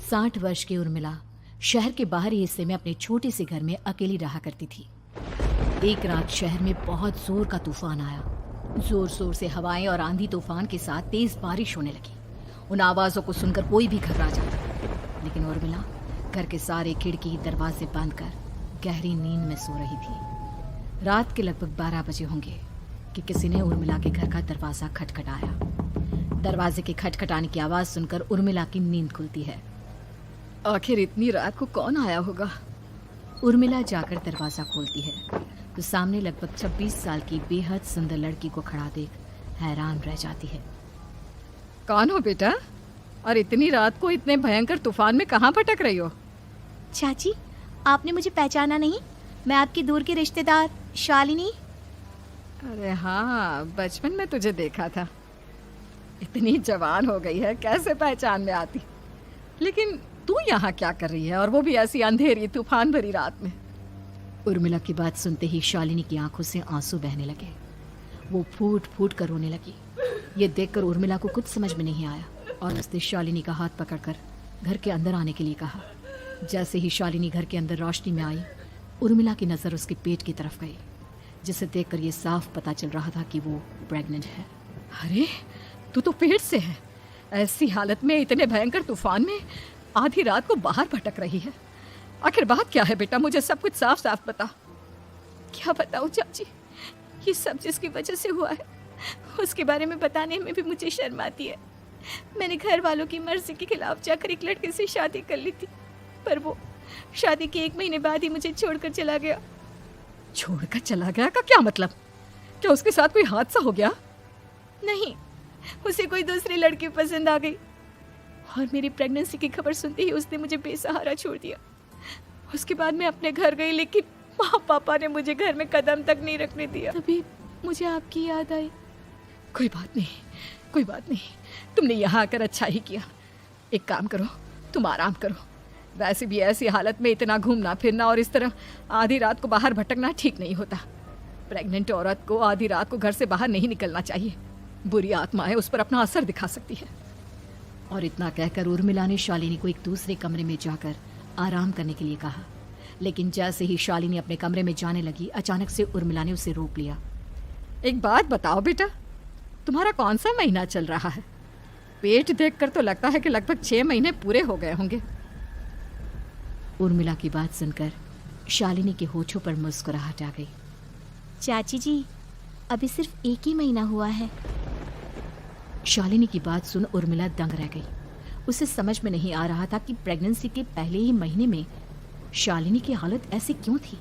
60 वर्ष की उर्मिला शहर के बाहरी हिस्से में अपने छोटे से घर में अकेली रहा करती थी। एक रात शहर में बहुत जोर का तूफान आया। जोर जोर से हवाएं और आंधी तूफान के साथ तेज बारिश होने लगी। उन आवाजों को सुनकर कोई भी घबरा जाता, लेकिन उर्मिला घर के सारे खिड़की दरवाजे बंद कर गहरी नींद में सो रही थी। रात के लगभग 12 बजे होंगे कि किसी ने उर्मिला के घर का दरवाजा खटखटाया। दरवाजे के खटखटाने की आवाज सुनकर उर्मिला की नींद खुलती है। आखिर इतनी रात को कौन आया होगा? उर्मिला जाकर दरवाजा खोलती है तो सामने लगभग 26 साल की बेहद सुंदर लड़की को खड़ा देख हैरान रह जाती है। कौन हो बेटा, और इतनी रात को इतने भयंकर तूफान में कहाँ भटक रही हो? चाची, आपने मुझे पहचाना नहीं? मैं आपकी दूर की रिश्तेदार शालिनी। अरे हाँ, बचपन में तुझे देखा था। इतनी जवान हो गई है, कैसे पहचान में आती। लेकिन तू यहाँ क्या कर रही है, और वो भी ऐसी अंधेरी तूफान भरी रात में? उर्मिला की बात सुनते ही शालिनी की आंखों से आंसू बहने लगे। वो फूट फूट कर रोने लगी। ये देखकर उर्मिला को कुछ समझ में नहीं आया और उसने शालिनी का हाथ पकड़कर घर के अंदर आने के लिए कहा। जैसे ही शालिनी घर के अंदर रोशनी में आई, उर्मिला की नज़र उसके पेट की तरफ गई, जिसे देखकर ये साफ पता चल रहा था कि वो प्रेग्नेंट है। अरे तू तो पेट से है। ऐसी हालत में इतने भयंकर तूफान में आधी रात को बाहर भटक रही है। आखिर बात क्या है बेटा, मुझे सब कुछ साफ साफ बता। क्या बताऊं चाची, ये सब जिसकी वजह से हुआ है उसके बारे में बताने में भी मुझे शर्म आती है। मैंने घर वालों की मर्जी के खिलाफ जाकर एक लड़के से शादी कर ली थी, पर वो शादी के 1 महीने बाद ही मुझे छोड़कर चला गया। छोड़कर चला गया का क्या मतलब? क्या उसके साथ कोई हादसा हो गया? नहीं, उसे कोई दूसरी लड़की पसंद आ गई और मेरी प्रेगनेंसी की खबर सुनते ही उसने मुझे बेसहारा छोड़ दिया। उसके बाद मैं अपने घर गई, लेकिन माँ पापा ने मुझे घर में कदम तक नहीं रखने दिया। तभी मुझे आपकी याद आई। कोई बात नहीं, कोई बात नहीं, तुमने यहाँ आकर अच्छा ही किया। एक काम करो, तुम आराम करो। वैसे भी ऐसी हालत में इतना घूमना फिरना और इस तरह आधी रात को बाहर भटकना ठीक नहीं होता। प्रेग्नेंट औरत को आधी रात को घर से बाहर नहीं निकलना चाहिए। बुरी आत्माएं उस पर अपना असर दिखा सकती है। और इतना कहकर उर्मिला ने शालिनी को एक दूसरे कमरे में जाकर आराम करने के लिए कहा। लेकिन जैसे ही शालिनी अपने कमरे में जाने लगी, अचानक से उर्मिला ने उसे रोक लिया। एक बात बताओ बेटा, तुम्हारा कौन सा महीना चल रहा है? पेट देखकर तो लगता है कि लगभग 6 महीने पूरे हो गए होंगे। उर्मिला की बात सुनकर शालिनी के होठों पर मुस्कुराहट आ गई। चाची जी, अभी सिर्फ 1 ही महीना हुआ है। शालिनी की बात सुन उर्मिला दंग रह गई। उसे समझ में नहीं आ रहा था कि प्रेगनेंसी के पहले ही महीने में शालिनी की हालत ऐसी क्यों थी।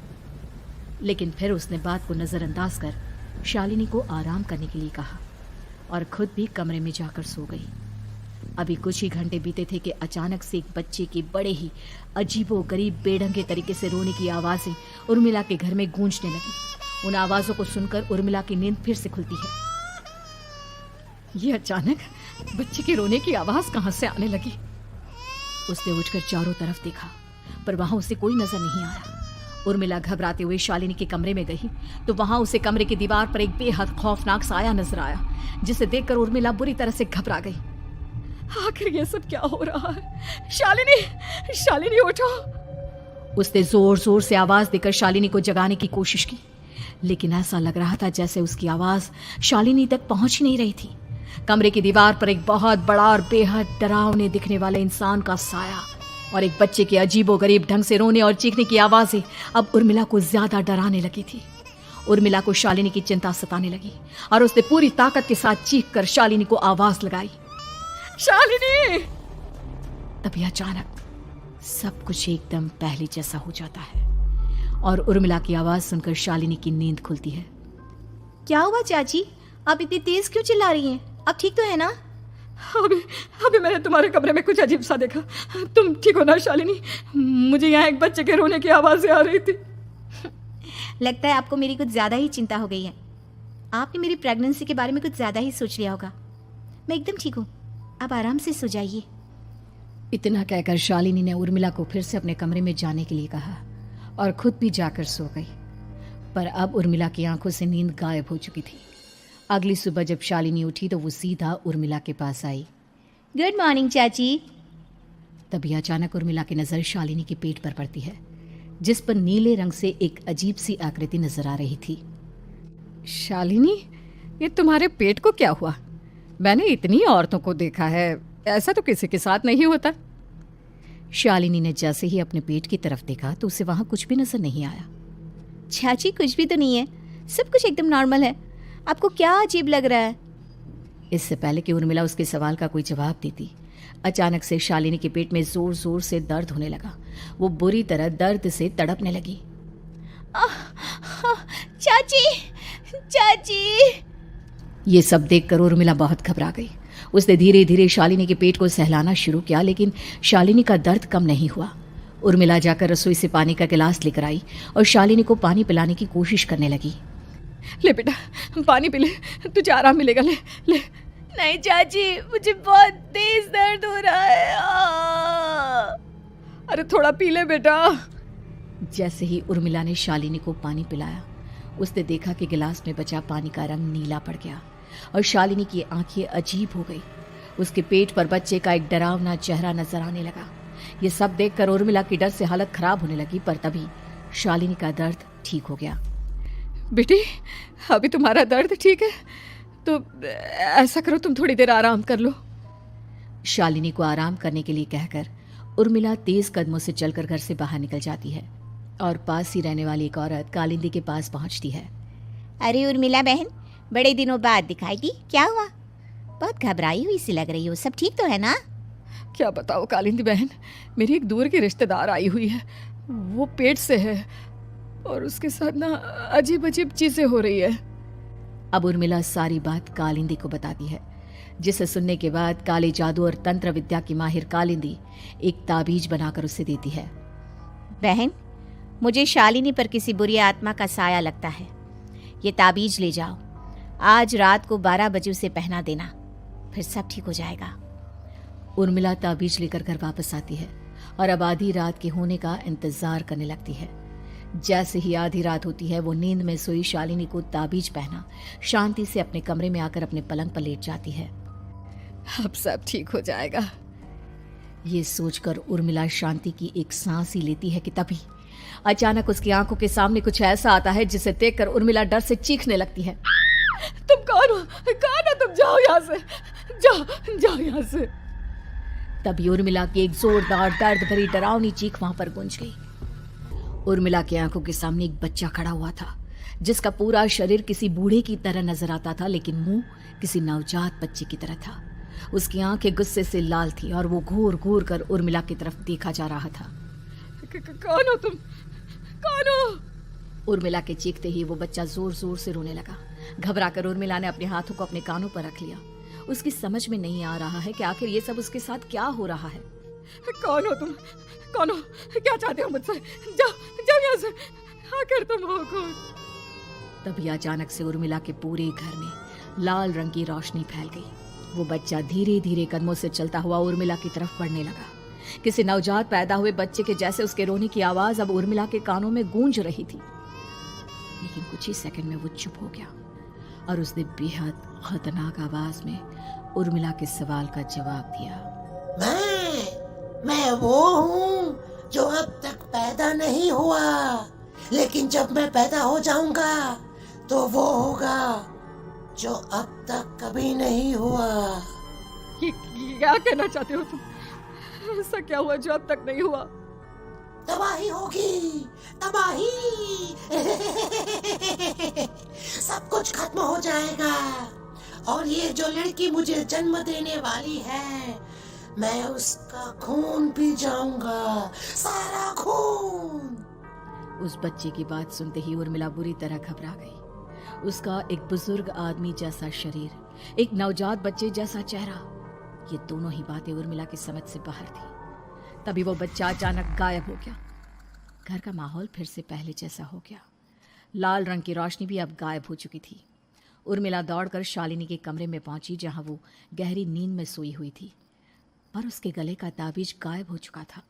लेकिन फिर उसने बात को नजरअंदाज कर शालिनी को आराम करने के लिए कहा और खुद भी कमरे में जाकर सो गई। अभी कुछ ही घंटे बीते थे कि अचानक से एक बच्चे के बड़े ही अजीबोगरीब बेढंगे तरीके से रोने की आवाजें उर्मिला के घर में गूंजने लगी। उन आवाजों को सुनकर उर्मिला की नींद फिर से खुलती है। ये अचानक बच्चे के रोने की आवाज कहां से आने लगी? उसने उठकर चारों तरफ देखा, पर वहां उसे कोई नजर नहीं आया। उर्मिला घबराते हुए शालिनी के कमरे में गई तो वहां उसे कमरे की दीवार पर एक बेहद खौफनाक साया नजर आया, जिसे देखकर उर्मिला बुरी तरह से घबरा गई। आखिर ये सब क्या हो रहा है? शालिनी, शालिनी उठो! उसने जोर जोर से आवाज देकर शालिनी को जगाने की कोशिश की, लेकिन ऐसा लग रहा था जैसे उसकी आवाज शालिनी तक पहुंच ही नहीं रही थी। कमरे की दीवार पर एक बहुत बड़ा और बेहद डरावने दिखने वाले इंसान का साया और एक बच्चे के अजीबोगरीब ढंग से रोने और चीखने की आवाजें अब उर्मिला को ज्यादा डराने लगी थी। उर्मिला को शालिनी की चिंता सताने लगी और उसने पूरी ताकत के साथ चीख कर शालिनी को आवाज लगाई, शालिनी! तभी अचानक सब कुछ एकदम पहले जैसा हो जाता है और उर्मिला की आवाज सुनकर शालिनी की नींद खुलती है। क्या हुआ चाची, आप इतनी तेज क्यों चिल्ला रही हैं? आप ठीक तो है ना? अभी मैंने तुम्हारे कमरे में कुछ अजीब सा देखा। तुम ठीक हो ना शालिनी? मुझे यहाँ एक बच्चे के रोने की आवाजें आ रही थी। लगता है आपको मेरी कुछ ज्यादा ही चिंता हो गई है। आपने मेरी प्रेगनेंसी के बारे में कुछ ज्यादा ही सोच लिया होगा। मैं एकदम ठीक हूँ, आप आराम से सो जाइए। इतना कहकर शालिनी ने उर्मिला को फिर से अपने कमरे में जाने के लिए कहा और खुद भी जाकर सो गई। पर अब उर्मिला की आंखों से नींद गायब हो चुकी थी। अगली सुबह जब शालिनी उठी तो वो सीधा उर्मिला के पास आई। गुड मॉर्निंग चाची। तभी अचानक उर्मिला की नजर शालिनी के पेट पर पड़ती है, जिस पर नीले रंग से एक अजीब सी आकृति नजर आ रही थी। शालिनी, ये तुम्हारे पेट को क्या हुआ? मैंने इतनी औरतों को देखा है, ऐसा तो किसी के साथ नहीं होता। शालिनी ने जैसे ही अपने पेट की तरफ देखा तो उसे वहां कुछ भी नजर नहीं आया। चाची कुछ भी तो नहीं है, सब कुछ एकदम नॉर्मल है। आपको क्या अजीब लग रहा है? इससे पहले कि उर्मिला उसके सवाल का कोई जवाब देती, अचानक से शालिनी के पेट में जोर जोर से दर्द होने लगा। वो बुरी तरह दर्द से तड़पने लगी। चाची, चाची। ये सब देखकर उर्मिला बहुत घबरा गई। उसने धीरे धीरे शालिनी के पेट को सहलाना शुरू किया, लेकिन शालिनी का दर्द कम नहीं हुआ। उर्मिला जाकर रसोई से पानी का गिलास लेकर आई और शालिनी को पानी पिलाने की कोशिश करने लगी। ले बेटा, पानी पी ले, तुझे आराम मिलेगा। ले ले। नहीं चाची, मुझे बहुत तेज दर्द हो रहा है। अरे थोड़ा पी ले बेटा। जैसे ही उर्मिला ने शालिनी को पानी पिलाया, उसने देखा कि गिलास में बचा पानी का रंग नीला पड़ गया और शालिनी की आंखें अजीब हो गई। उसके पेट पर बच्चे का एक डरावना चेहरा नजर आने लगा। ये सब देखकर उर्मिला की डर से हालत खराब होने लगी, पर तभी शालिनी का दर्द ठीक हो गया। बेटी, अभी तुम्हारा दर्द ठीक है तो ऐसा करो, तुम थोड़ी देर आराम कर लो। शालिनी को आराम करने के लिए कहकर उर्मिला तेज कदमों से चलकर घर से बाहर निकल जाती है और पास ही रहने वाली एक औरत कालिंदी के पास पहुंचती है। अरे उर्मिला बहन, बड़े दिनों बाद दिखाई दी, क्या हुआ? बहुत घबराई हुई सी लग रही हो, सब ठीक तो है ना? क्या बताओ कालिंदी बहन, मेरी एक दूर की रिश्तेदार आई हुई है, वो पेट से है और उसके साथ ना अजीब अजीब चीजें हो रही है। अब उर्मिला सारी बात कालिंदी को बताती है, जिसे सुनने के बाद काले जादू और तंत्र विद्या की माहिर कालिंदी एक ताबीज बनाकर उसे देती है। बहन, मुझे शालिनी पर किसी बुरी आत्मा का साया लगता है। ये ताबीज ले जाओ, आज रात को 12 बजे उसे पहना देना, फिर सब ठीक हो जाएगा। उर्मिला ताबीज लेकर घर वापस आती है और अब आधी रात के होने का इंतजार करने लगती है। जैसे ही आधी रात होती है, वो नींद में सोई शालिनी को ताबीज पहना शांति से अपने कमरे में आकर अपने पलंग पर लेट जाती है। अब सब ठीक हो जाएगा। ये सोचकर उर्मिला शांति की एक सांस ही लेती है कि तभी अचानक उसकी आंखों के सामने कुछ ऐसा आता है जिसे देखकर उर्मिला डर से चीखने लगती है। तुम कौन हो? कौन हो तुम? जाओ यहाँ से, जाओ जाओ यहाँ से। तभी उर्मिला की एक जोरदार दर्द भरी डरावनी चीख वहां पर गूंज गई। उर्मिला की आंखों के सामने एक बच्चा खड़ा हुआ था, जिसका पूरा शरीर किसी बूढ़े की तरह नजर आता था, लेकिन मुंह किसी नवजात बच्चे की तरह था। उसकी आंखें गुस्से से लाल थी और वो घूर घूर कर उर्मिला की तरफ देखा जा रहा था। कौन हो तुम? कौन हो? उर्मिला के चीखते ही वो बच्चा जोर जोर से रोने लगा। घबराकर उर्मिला ने अपने हाथों को अपने कानों पर रख लिया। उसकी समझ में नहीं आ रहा है कि आखिर ये सब उसके साथ क्या हो रहा है। कौन हो तुम? कौन हो? क्या चाहते हो मुझसे? जाओ जाओ यहाँ से, आखिर तुम हो कौन? तभी अचानक से उर्मिला के पूरे घर में लाल रंग की रोशनी फैल गई। वो बच्चा धीरे धीरे कदमों से चलता हुआ उर्मिला की तरफ बढ़ने लगा। किसी नवजात पैदा हुए बच्चे के जैसे उसके रोने की आवाज अब उर्मिला के कानों में गूंज रही थी। लेकिन कुछ ही सेकंड में वो चुप हो गया और उसने बेहद खतरनाक आवाज में उर्मिला के सवाल का जवाब दिया। मैं वो हूँ जो अब तक पैदा नहीं हुआ, लेकिन जब मैं पैदा हो जाऊंगा तो वो होगा जो अब तक कभी नहीं हुआ। ये क्या कहना चाहते हो तुम? ऐसा क्या हुआ जो अब तक नहीं हुआ? तबाही होगी, तबाही। सब कुछ खत्म हो जाएगा और ये जो लड़की मुझे जन्म देने वाली है, मैं उसका खून पी जाऊंगा, सारा खून। उस बच्चे की बात सुनते ही उर्मिला बुरी तरह घबरा गई। उसका एक बुजुर्ग आदमी जैसा शरीर, एक नवजात बच्चे जैसा चेहरा, ये दोनों ही बातें उर्मिला की समझ से बाहर थी। तभी वो बच्चा अचानक गायब हो गया। घर का माहौल फिर से पहले जैसा हो गया। लाल रंग की रोशनी भी अब गायब हो चुकी थी। उर्मिला दौड़कर शालिनी के कमरे में पहुंची, जहां वो गहरी नींद में सोई हुई थी, पर उसके गले का ताबीज गायब हो चुका था।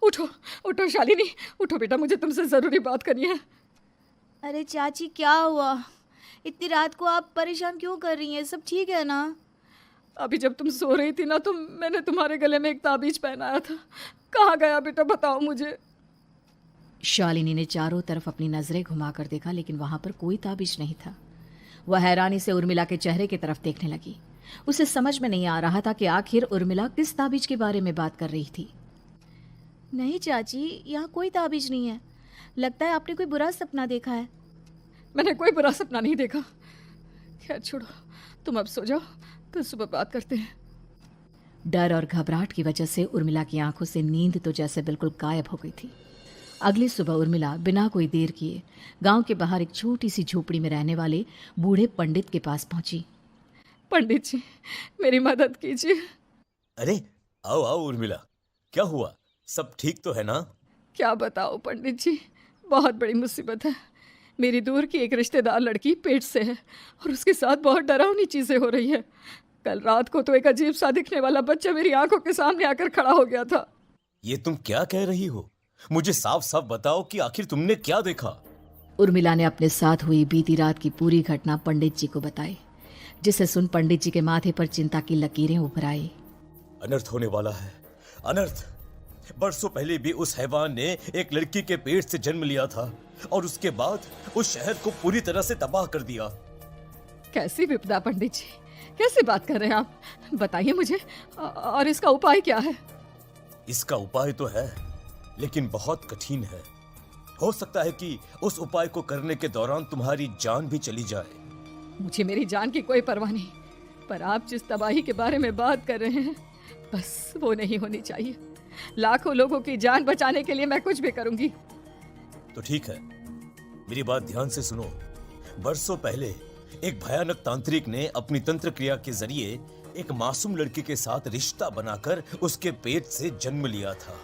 उठो उठो शालिनी, उठो बेटा, मुझे तुमसे जरूरी बात करनी है। अरे चाची, क्या हुआ? इतनी रात को आप परेशान क्यों कर रही हैं? सब ठीक है ना? अभी जब तुम सो रही थी ना तो मैंने तुम्हारे गले में एक ताबीज पहनाया था। कहाँ गया बेटा, बताओ मुझे। शालिनी ने चारों तरफ अपनी नजरें घुमाकर देखा, लेकिन वहां पर कोई ताबीज नहीं था। वह हैरानी से उर्मिला के चेहरे की तरफ देखने लगी। उसे समझ में नहीं आ रहा था कि आखिर उर्मिला किस ताबीज के बारे में बात कर रही थी। नहीं चाची, यहाँ कोई ताबीज नहीं है। लगता है आपने कोई बुरा सपना देखा है। मैंने कोई बुरा सपना नहीं देखा। खैर छोड़ो, तुम अब सो जाओ, कल सुबह बात करते हैं। डर और घबराहट की वजह से उर्मिला की आंखों से नींद तो जैसे बिल्कुल गायब हो गई थी। अगली सुबह उर्मिला बिना कोई देर किए गांव के बाहर एक छोटी सी झोपड़ी में रहने वाले बूढ़े पंडित के पास पहुंची। पंडित जी, मेरी मदद कीजिए। अरे आओ आओ उर्मिला, क्या हुआ? सब ठीक तो है ना? क्या बताओ पंडित जी, बहुत बड़ी मुसीबत है। मेरी दूर की एक रिश्तेदार लड़की पेट से है और उसके साथ बहुत डरावनी चीज़ें हो रही है। कल रात को तो एक अजीब सा दिखने वाला बच्चा मेरी आंखों के सामने आकर खड़ा हो गया था। ये तुम क्या कह रही हो? मुझे साफ साफ बताओ कि आखिर तुमने क्या देखा? उर्मिला ने अपने साथ हुई बीती रात की पूरी घटना पंडित जी को बताई, जिसे सुन पंडित जी के माथे पर चिंता की लकीरें उभर आई। अनर्थ होने वाला है, अनर्थ। बरसों पहले भी उस हैवान ने एक लड़की के पेट से जन्म लिया था और उसके बाद उस शहर को पूरी तरह से तबाह कर दिया। कैसी विपदा पंडित जी, कैसे बात कर रहे हैं आप? बताइए मुझे, और इसका उपाय क्या है? इसका उपाय तो है, लेकिन बहुत कठिन है। हो सकता है कि उस उपाय को करने के दौरान तुम्हारी जान भी चली जाए। मुझे मेरी जान की कोई परवाह नहीं, पर आप जिस तबाही के बारे में बात कर रहे हैं, बस वो नहीं होनी चाहिए। लाखों लोगों की जान बचाने के लिए मैं कुछ भी करूंगी। तो ठीक है, मेरी बात ध्यान से सुनो। बरसों पहले एक भयानक तांत्रिक ने अपनी तंत्र क्रिया के जरिए एक मासूम लड़की के साथ रिश्ता बनाकर उसके पेट से जन्म लिया था।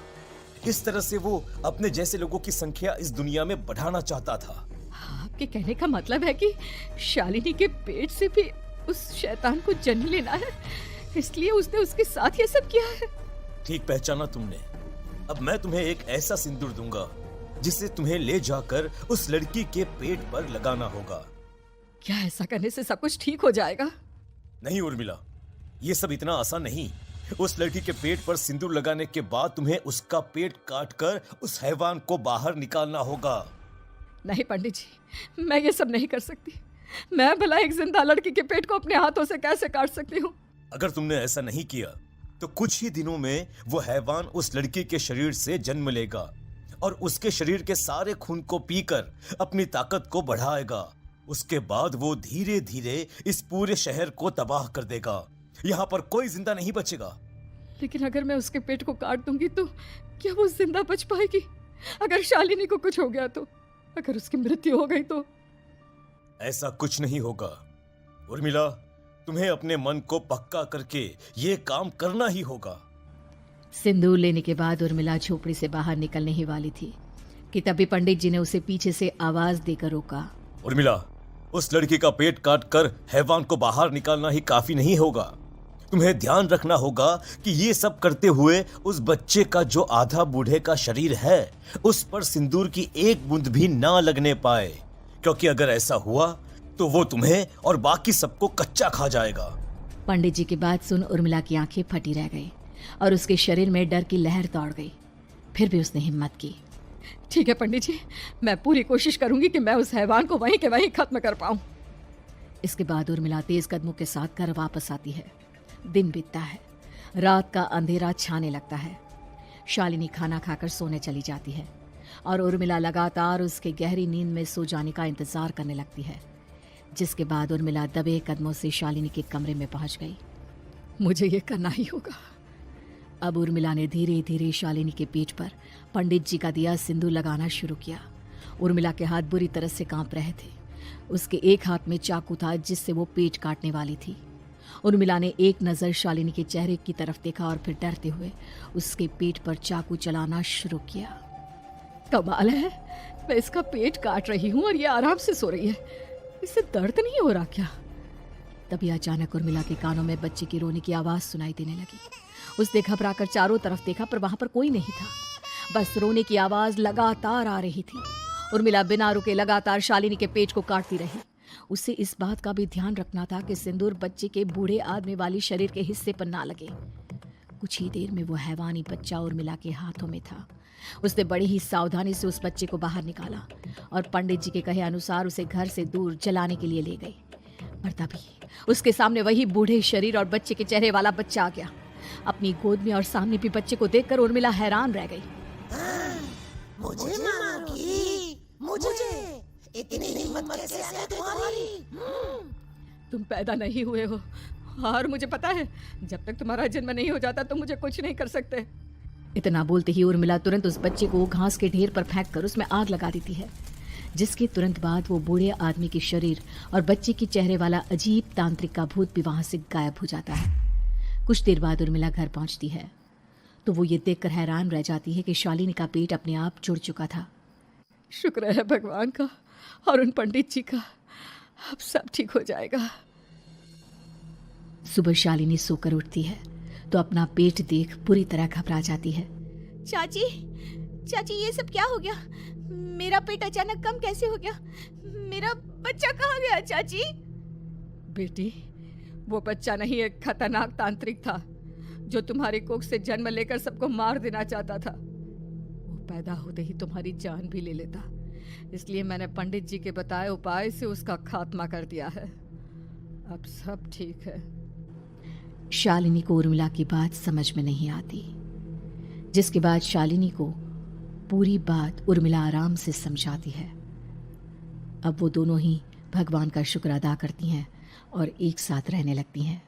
इस तरह से वो अपने जैसे लोगों की संख्या इस दुनिया में बढ़ाना चाहता था। आपके कहने का मतलब है कि शालिनी के पेट से भी उस शैतान को जन्म लेना है, इसलिए उसने उसके साथ ये सब किया है। ठीक पहचाना तुमने। अब मैं तुम्हें एक ऐसा सिंदूर दूंगा जिसे तुम्हें ले जाकर उस लड़की के पेट पर लगाना होगा। क्या ऐसा करने से सब कुछ ठीक हो जाएगा? नहीं उर्मिला, ये सब इतना आसान नहीं। उस लड़की के पेट पर सिंदूर लगाने के बाद तुम्हें उसका पेट काटकर उस हैवान को बाहर निकालना होगा। नहीं पंडित जी, मैं ये सब नहीं कर सकती। मैं भला एक जिंदा लड़की के पेट को अपने हाथों से कैसे काट सकती हूँ? अगर तुमने ऐसा नहीं किया तो कुछ ही दिनों में वो हैवान उस लड़की के शरीर से जन्म लेगा और उसके शरीर के सारे खून को पीकर अपनी ताकत को बढ़ाएगा। उसके बाद वो धीरे धीरे इस पूरे शहर को तबाह कर देगा। यहाँ पर कोई जिंदा नहीं बचेगा। लेकिन अगर मैं उसके पेट को काट दूंगी तो क्या वो जिंदा बच पाएगी? अगर शालिनी को कुछ हो गया तो, अगर उसकी मृत्यु हो गई तो? ऐसा कुछ नहीं होगा उर्मिला, तुम्हें अपने मन को पक्का करके ये काम करना ही होगा। सिंदूर लेने के बाद उर्मिला झोपड़ी से बाहर निकलने ही वाली थी कि तभी पंडित जी ने उसे पीछे से आवाज देकर रोका। उर्मिला, उस लड़की का पेट काटकर हैवान को बाहर निकालना ही काफी नहीं होगा। तुम्हें ध्यान रखना होगा कि ये सब करते हुए उस बच्चे का जो आधा बूढ़े का शरीर है उस पर सिंदूर की एक बूंद भी ना लगने पाए, क्योंकि अगर ऐसा हुआ तो वो तुम्हें और बाकी सबको कच्चा खा जाएगा। पंडित जी की बात सुन उर्मिला की आंखें फटी रह गई और उसके शरीर में डर की लहर दौड़ गई। फिर भी उसने हिम्मत की। ठीक है पंडित जी, मैं पूरी कोशिश करूंगी कि मैं उस हैवान को वहीं के वहीं खत्म कर पाऊं। इसके बाद उर्मिला तेज कदमों के साथ घर वापस आती है। दिन बीतता है, रात का अंधेरा छाने लगता है। शालिनी खाना खाकर सोने चली जाती है और उर्मिला लगातार उसके गहरी नींद में सो जाने का इंतजार करने लगती है, जिसके बाद उर्मिला दबे कदमों से शालिनी के कमरे में पहुंच गई। मुझे ये करना ही होगा। अब उर्मिला ने धीरे धीरे शालिनी के पेट पर पंडित जी का दिया सिंदूर लगाना शुरू किया। उर्मिला के हाथ बुरी तरह से कांप रहे थे। उसके एक हाथ में चाकू था जिससे वो पेट काटने वाली थी। उर्मिला ने एक नज़र शालिनी के चेहरे की तरफ देखा और फिर डरते हुए उसके पेट पर चाकू चलाना शुरू किया। कमाल है, मैं इसका पेट काट रही हूँ और ये आराम से सो रही है। इससे दर्द नहीं हो रहा क्या? तभी अचानक उर्मिला के कानों में बच्चे की रोने की आवाज़ सुनाई देने लगी। उसने घबराकर चारों तरफ देखा पर वहां पर कोई नहीं था, बस रोने की आवाज़ लगातार आ रही थी। उर्मिला बिना रुके लगातार शालिनी के पेट को काटती रही। उसे इस बात का भी ध्यान रखना था कि सिंदूर बच्चे के बूढ़े आदमी वाली शरीर के हिस्से पर ना लगे। कुछ ही देर में वो हैवानी बच्चा उर्मिला के हाथों में था। उसने बड़ी ही सावधानी से उस बच्चे को बाहर निकाला और पंडित जी के कहे अनुसार उसे घर से दूर जलाने के लिए ले गई। और तभी उसके सामने वही बूढ़े शरीर और बच्चे के चेहरे वाला बच्चा आ गया। अपनी गोद में और सामने भी बच्चे को देखकर उर्मिला हैरान रह गई। मुझे मारोगी? मुझे इतनी हिम्मत कैसे आ गई तुम्हारी? तुम पैदा नहीं हुए हो और मुझे पता है जब तक तुम्हारा जन्म नहीं हो जाता तुम मुझे कुछ नहीं कर सकते। इतना बोलते ही उर्मिला तुरंत उस बच्चे को घास के ढेर पर फेंककर उसमें आग लगा देती है, जिसके तुरंत बाद वो बूढ़े आदमी के शरीर और बच्चे के चेहरे वाला अजीब तांत्रिक का भूत भी वहां से गायब हो जाता है। कुछ देर बाद उर्मिला घर पहुंचती है तो वो ये देखकर हैरान रह जाती है कि शालिनी का पेट अपने आप जुड़ चुका था। शुक्र है भगवान का और उन पंडित जी का, अब सब ठीक हो जाएगा। सुबह शालिनी सोकर उठती है तो अपना पेट देख पूरी तरह घबरा जाती है। चाची, चाची ये सब क्या हो गया? मेरा पेट अचानक कम कैसे हो गया? मेरा बच्चा कहाँ गया चाची? बेटी, वो बच्चा नहीं एक खतरनाक तांत्रिक था जो तुम्हारी कोख से जन्म लेकर सबको मार देना चाहता था। वो पैदा होते ही तुम्हारी जान भी ले लेता, इसलिए मैंने पंडित जी के बताए उपाय से उसका खात्मा कर दिया है। अब सब ठीक है। शालिनी को उर्मिला की बात समझ में नहीं आती, जिसके बाद शालिनी को पूरी बात उर्मिला आराम से समझाती है। अब वो दोनों ही भगवान का शुक्र अदा करती हैं और एक साथ रहने लगती हैं।